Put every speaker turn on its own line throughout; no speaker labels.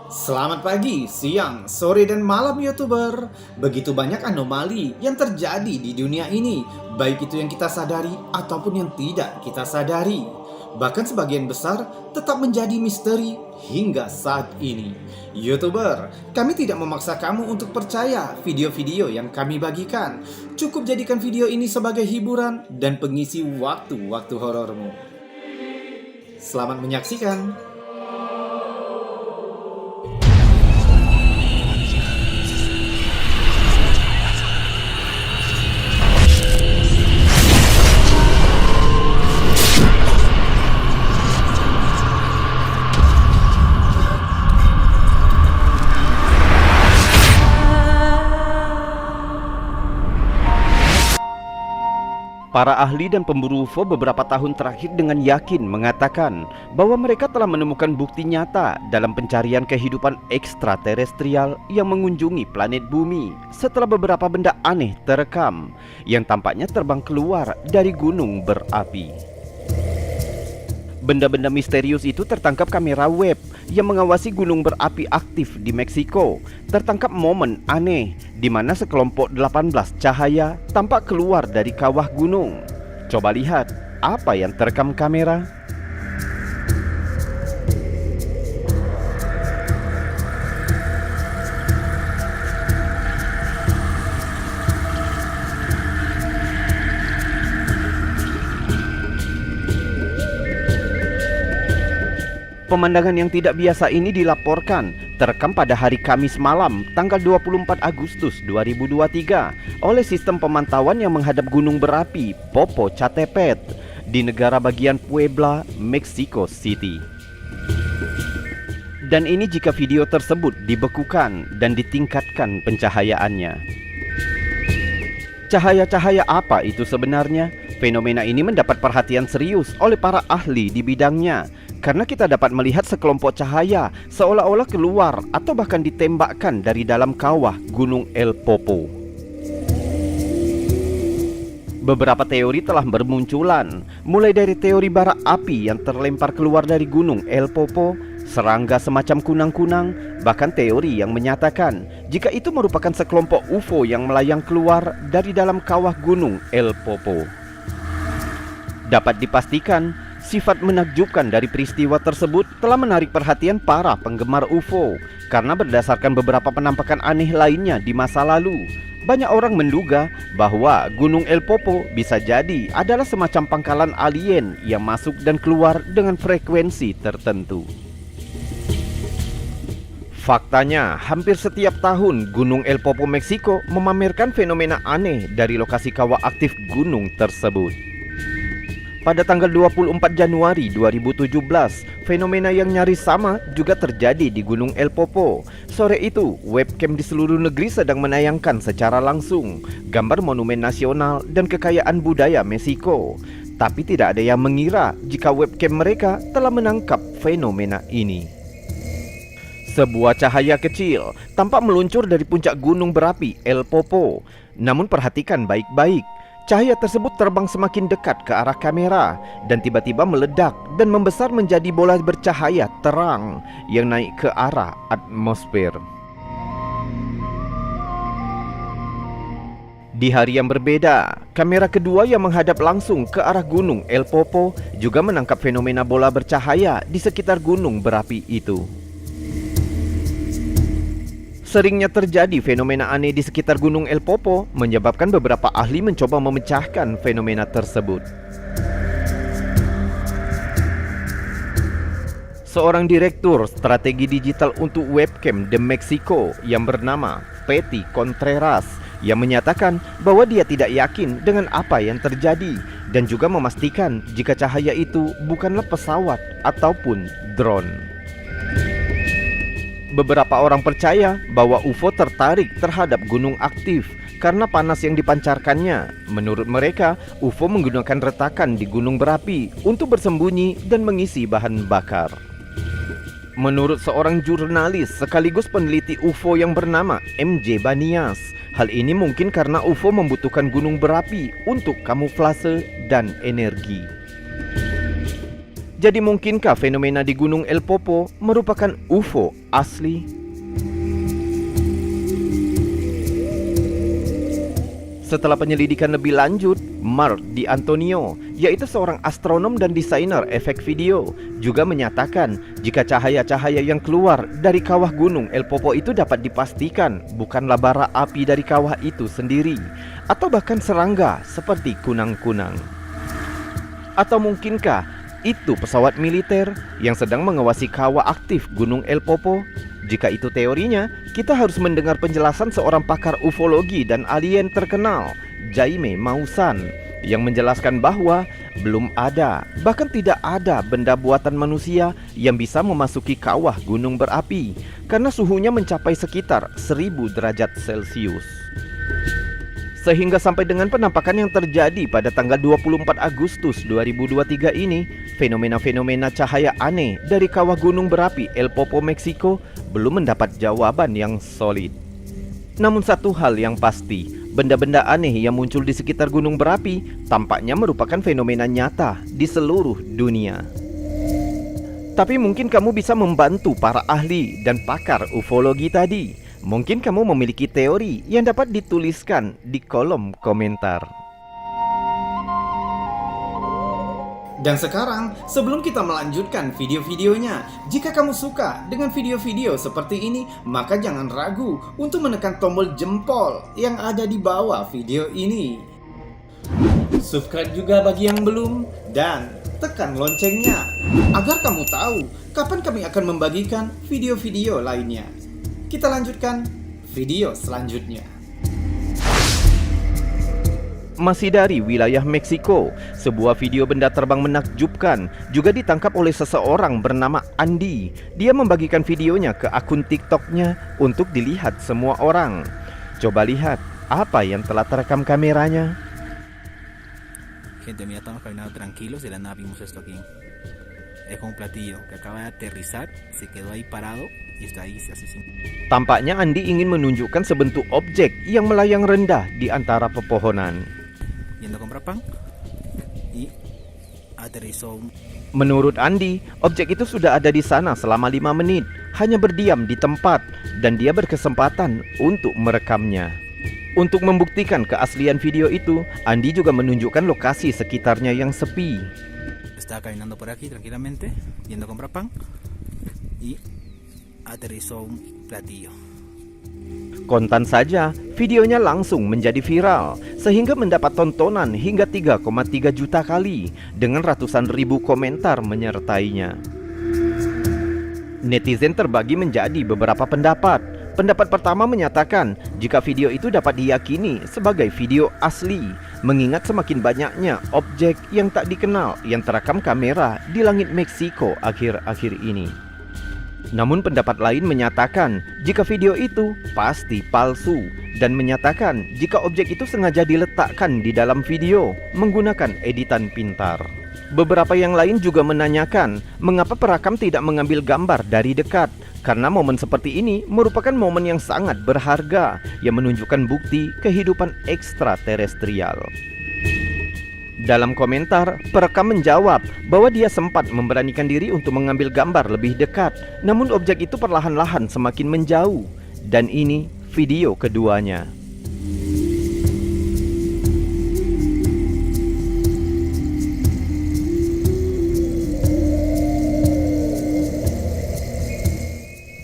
Selamat pagi, siang, sore, dan malam YouTuber. Begitu banyak anomali yang terjadi di dunia ini, baik itu yang kita sadari ataupun yang tidak kita sadari. Bahkan sebagian besar tetap menjadi misteri hingga saat ini. YouTuber, kami tidak memaksa kamu untuk percaya video-video yang kami bagikan. Cukup jadikan video ini sebagai hiburan dan pengisi waktu-waktu horormu. Selamat menyaksikan.
Para ahli dan pemburu UFO beberapa tahun terakhir dengan yakin mengatakan bahwa mereka telah menemukan bukti nyata dalam pencarian kehidupan ekstraterestrial yang mengunjungi planet bumi setelah beberapa benda aneh terekam yang tampaknya terbang keluar dari gunung berapi. Benda-benda misterius itu tertangkap kamera web yang mengawasi gunung berapi aktif di Meksiko. Tertangkap momen aneh di mana sekelompok 18 cahaya tampak keluar dari kawah gunung. Coba lihat apa yang terekam kamera. Pemandangan yang tidak biasa ini dilaporkan terekam pada hari Kamis malam tanggal 24 Agustus 2023 oleh sistem pemantauan yang menghadap gunung berapi Popocatépetl di negara bagian Puebla, Mexico City. Dan ini jika video tersebut dibekukan dan ditingkatkan pencahayaannya. Cahaya-cahaya apa itu sebenarnya? Fenomena ini mendapat perhatian serius oleh para ahli di bidangnya karena kita dapat melihat sekelompok cahaya seolah-olah keluar atau bahkan ditembakkan dari dalam kawah Gunung El Popo. Beberapa teori telah bermunculan, mulai dari teori bara api yang terlempar keluar dari Gunung El Popo, serangga semacam kunang-kunang, bahkan teori yang menyatakan jika itu merupakan sekelompok UFO yang melayang keluar dari dalam kawah Gunung El Popo. Dapat dipastikan, sifat menakjubkan dari peristiwa tersebut telah menarik perhatian para penggemar UFO karena berdasarkan beberapa penampakan aneh lainnya di masa lalu. Banyak orang menduga bahwa Gunung El Popo bisa jadi adalah semacam pangkalan alien yang masuk dan keluar dengan frekuensi tertentu. Faktanya, hampir setiap tahun Gunung El Popo Meksiko memamerkan fenomena aneh dari lokasi kawah aktif gunung tersebut. Pada tanggal 24 Januari 2017, fenomena yang nyaris sama juga terjadi di Gunung El Popo. Sore itu, webcam di seluruh negeri sedang menayangkan secara langsung gambar monumen nasional dan kekayaan budaya Meksiko. Tapi tidak ada yang mengira jika webcam mereka telah menangkap fenomena ini. Sebuah cahaya kecil tampak meluncur dari puncak gunung berapi El Popo. Namun perhatikan baik-baik. Cahaya tersebut terbang semakin dekat ke arah kamera dan tiba-tiba meledak dan membesar menjadi bola bercahaya terang yang naik ke arah atmosfer. Di hari yang berbeda, kamera kedua yang menghadap langsung ke arah gunung El Popo juga menangkap fenomena bola bercahaya di sekitar gunung berapi itu. Seringnya terjadi fenomena aneh di sekitar Gunung El Popo menyebabkan beberapa ahli mencoba memecahkan fenomena tersebut. Seorang direktur strategi digital untuk webcam di Meksiko yang bernama Patty Contreras yang menyatakan bahwa dia tidak yakin dengan apa yang terjadi dan juga memastikan jika cahaya itu bukanlah pesawat ataupun drone. Beberapa orang percaya bahwa UFO tertarik terhadap gunung aktif karena panas yang dipancarkannya. Menurut mereka, UFO menggunakan retakan di gunung berapi untuk bersembunyi dan mengisi bahan bakar. Menurut seorang jurnalis sekaligus peneliti UFO yang bernama MJ Banias, hal ini mungkin karena UFO membutuhkan gunung berapi untuk kamuflase dan energi. Jadi mungkinkah fenomena di Gunung El Popo merupakan UFO asli? Setelah penyelidikan lebih lanjut, Mark D'Antonio, yaitu seorang astronom dan desainer efek video, juga menyatakan jika cahaya-cahaya yang keluar dari kawah Gunung El Popo itu dapat dipastikan bukanlah bara api dari kawah itu sendiri, atau bahkan serangga seperti kunang-kunang. Atau mungkinkah itu pesawat militer yang sedang mengawasi kawah aktif Gunung El Popo? Jika itu teorinya, kita harus mendengar penjelasan seorang pakar ufologi dan alien terkenal, Jaime Maussan, yang menjelaskan bahwa belum ada, bahkan tidak ada benda buatan manusia yang bisa memasuki kawah gunung berapi karena suhunya mencapai sekitar 1000 derajat Celcius. Sehingga sampai dengan penampakan yang terjadi pada tanggal 24 Agustus 2023 ini, fenomena-fenomena cahaya aneh dari kawah gunung berapi El Popo, Meksiko belum mendapat jawaban yang solid. Namun satu hal yang pasti, benda-benda aneh yang muncul di sekitar gunung berapi tampaknya merupakan fenomena nyata di seluruh dunia. Tapi mungkin kamu bisa membantu para ahli dan pakar ufologi tadi. Mungkin kamu memiliki teori yang dapat dituliskan di kolom komentar.
Dan sekarang, sebelum kita melanjutkan video-videonya, jika kamu suka dengan video-video seperti ini, maka jangan ragu untuk menekan tombol jempol yang ada di bawah video ini. Subscribe juga bagi yang belum, dan tekan loncengnya agar kamu tahu kapan kami akan membagikan video-video lainnya. Kita lanjutkan video selanjutnya.
Masih dari wilayah Meksiko, sebuah video benda terbang menakjubkan juga ditangkap oleh seseorang bernama Andy. Dia membagikan videonya ke akun TikToknya untuk dilihat semua orang. Coba lihat apa yang telah terekam kameranya.
Gente, mira, estamos caminando tranquilos y de la nada vimos esto aquí. Es un platillo que acaba de aterrizar, se quedó ahí parado y está ahí así sin...
Tampaknya Andy ingin menunjukkan sebentuk objek yang melayang rendah di antara pepohonan.
Yendo a comprar pan y aterrizó.
Menurut Andy, objek itu sudah ada di sana selama 5 menit, hanya berdiam di tempat, dan dia berkesempatan untuk merekamnya. Untuk membuktikan keaslian video itu, Andy juga menunjukkan lokasi sekitarnya yang sepi.
Estaba caminando por aquí tranquilamente, yendo a comprar pan y aterrizó un platillo.
Kontan saja, videonya langsung menjadi viral, sehingga mendapat tontonan hingga 3,3 juta kali, dengan ratusan ribu komentar menyertainya. Netizen terbagi menjadi beberapa pendapat. Pendapat pertama menyatakan jika video itu dapat diyakini sebagai video asli, mengingat semakin banyaknya objek yang tak dikenal yang terekam kamera di langit Meksiko akhir-akhir ini. Namun pendapat lain menyatakan jika video itu pasti palsu, dan menyatakan jika objek itu sengaja diletakkan di dalam video menggunakan editan pintar. Beberapa yang lain juga menanyakan mengapa perakam tidak mengambil gambar dari dekat, karena momen seperti ini merupakan momen yang sangat berharga yang menunjukkan bukti kehidupan ekstraterestrial. Dalam komentar, perekam menjawab bahwa dia sempat memberanikan diri untuk mengambil gambar lebih dekat, namun objek itu perlahan-lahan semakin menjauh. Dan ini video keduanya.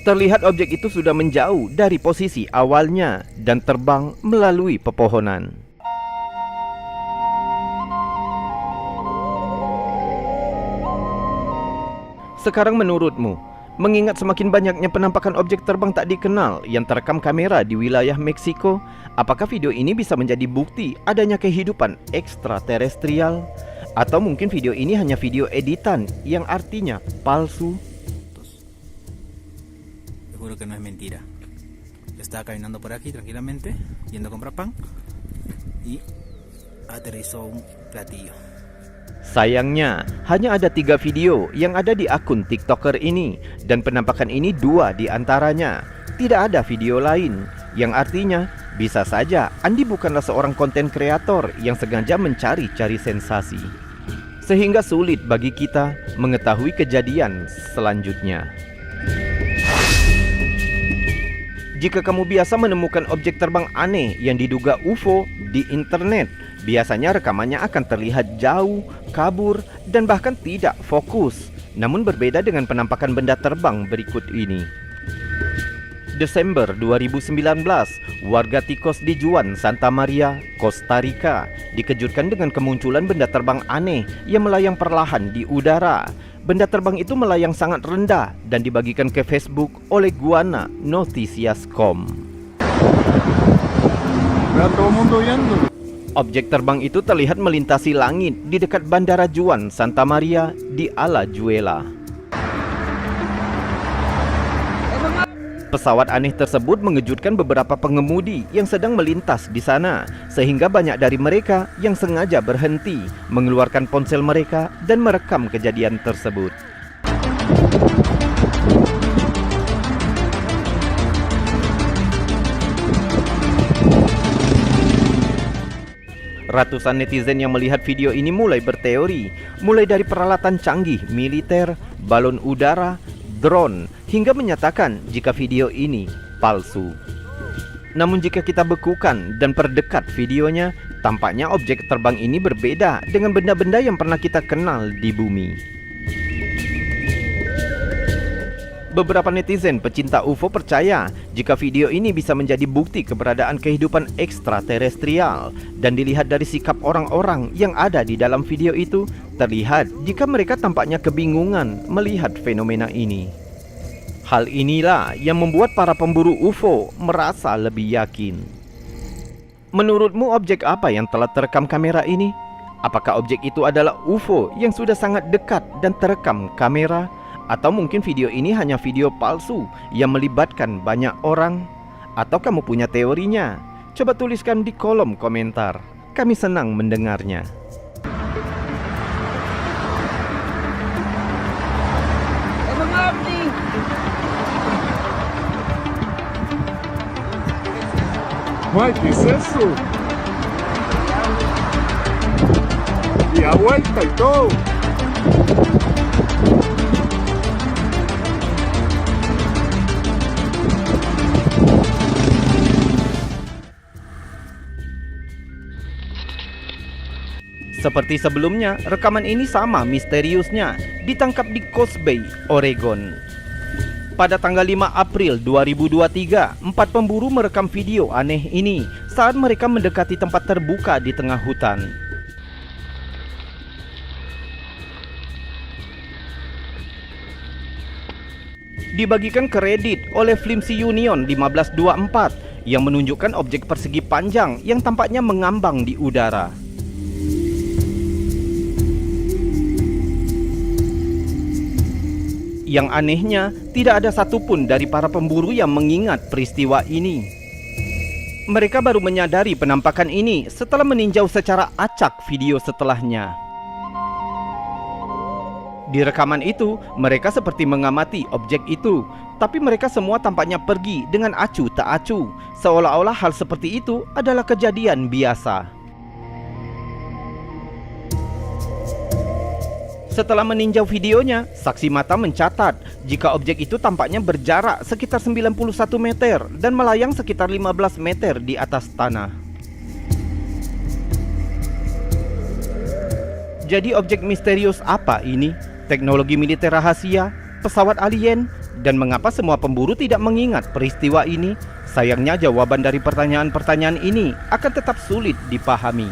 Terlihat objek itu sudah menjauh dari posisi awalnya dan terbang melalui pepohonan. Sekarang menurutmu, mengingat semakin banyaknya penampakan objek terbang tak dikenal yang terekam kamera di wilayah Meksiko, apakah video ini bisa menjadi bukti adanya kehidupan ekstraterestrial? Atau mungkin video ini hanya video editan yang artinya palsu?
Juro que no es mentira. Estaba caminando por aquí tranquilamente, yendo a comprar pan y aterrizó un platillo.
Sayangnya, hanya ada 3 video yang ada di akun TikToker ini, dan penampakan ini 2 di antaranya. Tidak ada video lain, yang artinya bisa saja Andy bukanlah seorang konten kreator yang sengaja mencari-cari sensasi. sehingga sulit bagi kita mengetahui kejadian selanjutnya. Jika kamu biasa menemukan objek terbang aneh yang diduga UFO di internet, biasanya rekamannya akan terlihat jauh, kabur, dan bahkan tidak fokus. Namun berbeda dengan penampakan benda terbang berikut ini. Desember 2019, warga Ticos di Juan, Santa Maria, Costa Rica dikejutkan dengan kemunculan benda terbang aneh yang melayang perlahan di udara. Benda terbang itu melayang sangat rendah dan dibagikan ke Facebook oleh Guana Noticias.com. Objek terbang itu terlihat melintasi langit di dekat Bandara Juan, Santa Maria di Alajuela. Pesawat aneh tersebut mengejutkan beberapa pengemudi yang sedang melintas di sana, sehingga banyak dari mereka yang sengaja berhenti, mengeluarkan ponsel mereka dan merekam kejadian tersebut. Ratusan netizen yang melihat video ini mulai berteori, mulai dari peralatan canggih militer, balon udara, drone, hingga menyatakan jika video ini palsu. Namun jika kita bekukan dan perdekat videonya, tampaknya objek terbang ini berbeda dengan benda-benda yang pernah kita kenal di bumi. Beberapa netizen pecinta UFO percaya jika video ini bisa menjadi bukti keberadaan kehidupan ekstraterestrial, dan dilihat dari sikap orang-orang yang ada di dalam video itu, terlihat jika mereka tampaknya kebingungan melihat fenomena ini. Hal inilah yang membuat para pemburu UFO merasa lebih yakin. Menurutmu objek apa yang telah terekam kamera ini? Apakah objek itu adalah UFO yang sudah sangat dekat dan terekam kamera? Atau mungkin video ini hanya video palsu yang melibatkan banyak orang? Atau kamu punya teorinya? Coba tuliskan di kolom komentar. Kami senang mendengarnya.
Ay, ¿qué es eso? Y a vuelta y todo.
Seperti sebelumnya, rekaman ini sama misteriusnya, ditangkap di Coast Bay, Oregon. Pada tanggal 5 April 2023, 4 pemburu merekam video aneh ini saat mereka mendekati tempat terbuka di tengah hutan. Dibagikan ke Reddit oleh Flimsy Union 1524 yang menunjukkan objek persegi panjang yang tampaknya mengambang di udara. Yang anehnya, tidak ada satupun dari para pemburu yang mengingat peristiwa ini. Mereka baru menyadari penampakan ini setelah meninjau secara acak video setelahnya. Di rekaman itu, mereka seperti mengamati objek itu, tapi mereka semua tampaknya pergi dengan acuh tak acuh, seolah-olah hal seperti itu adalah kejadian biasa. Setelah meninjau videonya, saksi mata mencatat jika objek itu tampaknya berjarak sekitar 91 meter dan melayang sekitar 15 meter di atas tanah. Jadi objek misterius apa ini? Teknologi militer rahasia, pesawat alien, dan mengapa semua pemburu tidak mengingat peristiwa ini? Sayangnya jawaban dari pertanyaan-pertanyaan ini akan tetap sulit dipahami.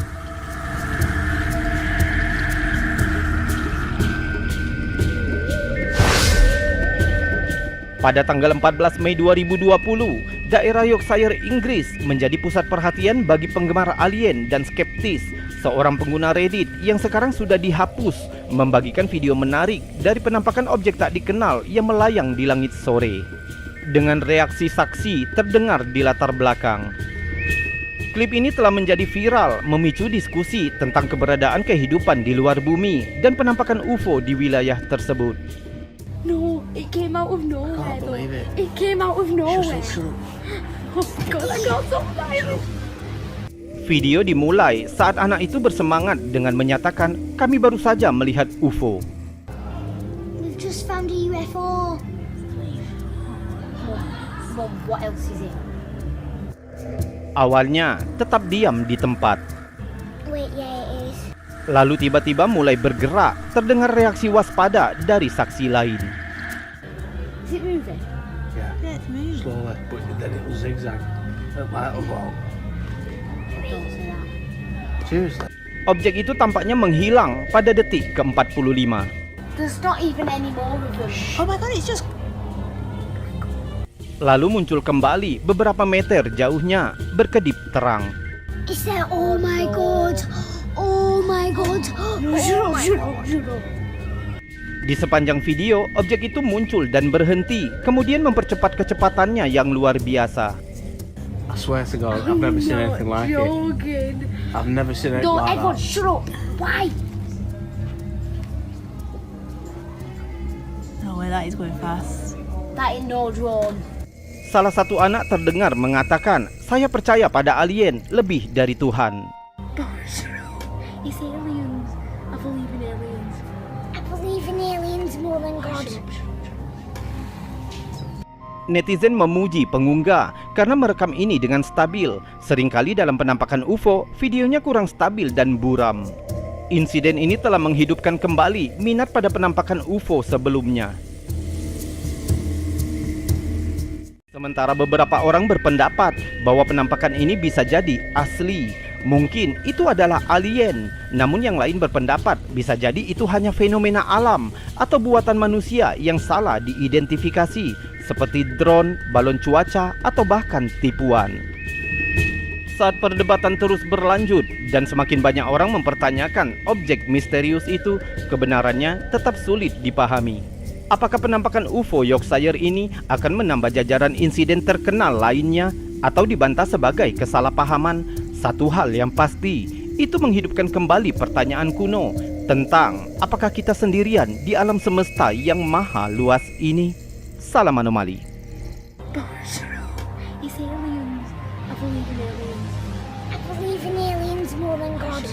Pada tanggal 14 Mei 2020, daerah Yorkshire, Inggris menjadi pusat perhatian bagi penggemar alien dan skeptis. Seorang pengguna Reddit yang sekarang sudah dihapus membagikan video menarik dari penampakan objek tak dikenal yang melayang di langit sore. Dengan reaksi saksi terdengar di latar belakang. Klip ini telah menjadi viral, memicu diskusi tentang keberadaan kehidupan di luar bumi dan penampakan UFO di wilayah tersebut.
No, it came out of nowhere.
Can't believe it.
It came out of nowhere.
It's so true.
Oh my god, I got so excited.
Video dimulai saat anak itu bersemangat dengan menyatakan, "Kami baru saja melihat UFO."
We've just found a UFO. Mom, what else is it?
Awalnya tetap diam di tempat.
Wait, yeah, it is.
Lalu tiba-tiba mulai bergerak, terdengar reaksi waspada dari saksi lain.
Is it moving?
Yeah,
it's moving.
slowly, but then it was zigzag. Like a wall.
Don't say that.
Seriously.
Objek itu tampaknya menghilang pada detik ke-45.
There's not even any more of them.
Oh my god, it's just.
Lalu muncul kembali beberapa meter jauhnya, berkedip terang.
Is there? Oh my god. Oh my god. Oh my god.
Di sepanjang video, objek itu muncul dan berhenti, kemudian mempercepat kecepatannya yang luar biasa.
I swear to God, I've never seen anything like it.
Joking.
I've never seen anything
No,
like
everyone,
that.
shut up. Why?
No way, that is going fast.
That ain't no drone.
Salah satu anak terdengar mengatakan, "Saya percaya pada alien lebih dari Tuhan."
It's aliens. I believe in aliens.
I believe in aliens more than God.
Netizen memuji pengunggah karena merekam ini dengan stabil. Seringkali dalam penampakan UFO, videonya kurang stabil dan buram. Insiden ini telah menghidupkan kembali minat pada penampakan UFO sebelumnya. Sementara beberapa orang berpendapat bahwa penampakan ini bisa jadi asli. Mungkin itu adalah alien. Namun yang lain berpendapat bisa jadi itu hanya fenomena alam atau buatan manusia yang salah diidentifikasi, seperti drone, balon cuaca, atau bahkan tipuan. Saat perdebatan terus berlanjut dan semakin banyak orang mempertanyakan objek misterius itu, kebenarannya tetap sulit dipahami. Apakah penampakan UFO Yorkshire ini akan menambah jajaran insiden terkenal lainnya atau dibantah sebagai kesalahpahaman? Satu hal yang pasti, itu menghidupkan kembali pertanyaan kuno tentang apakah kita sendirian di alam semesta yang maha luas ini? Salam anomali.
It's aliens. I believe in aliens.
I believe in aliens more than God.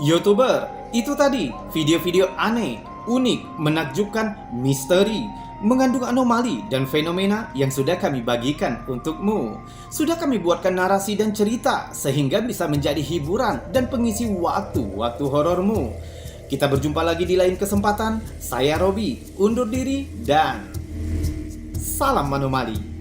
YouTuber, itu tadi video-video aneh, unik, menakjubkan, misteri, mengandung anomali dan fenomena yang sudah kami bagikan untukmu. Sudah kami buatkan narasi dan cerita sehingga bisa menjadi hiburan dan pengisi waktu-waktu horormu. Kita berjumpa lagi di lain kesempatan. Saya Robi, undur diri dan salam anomali.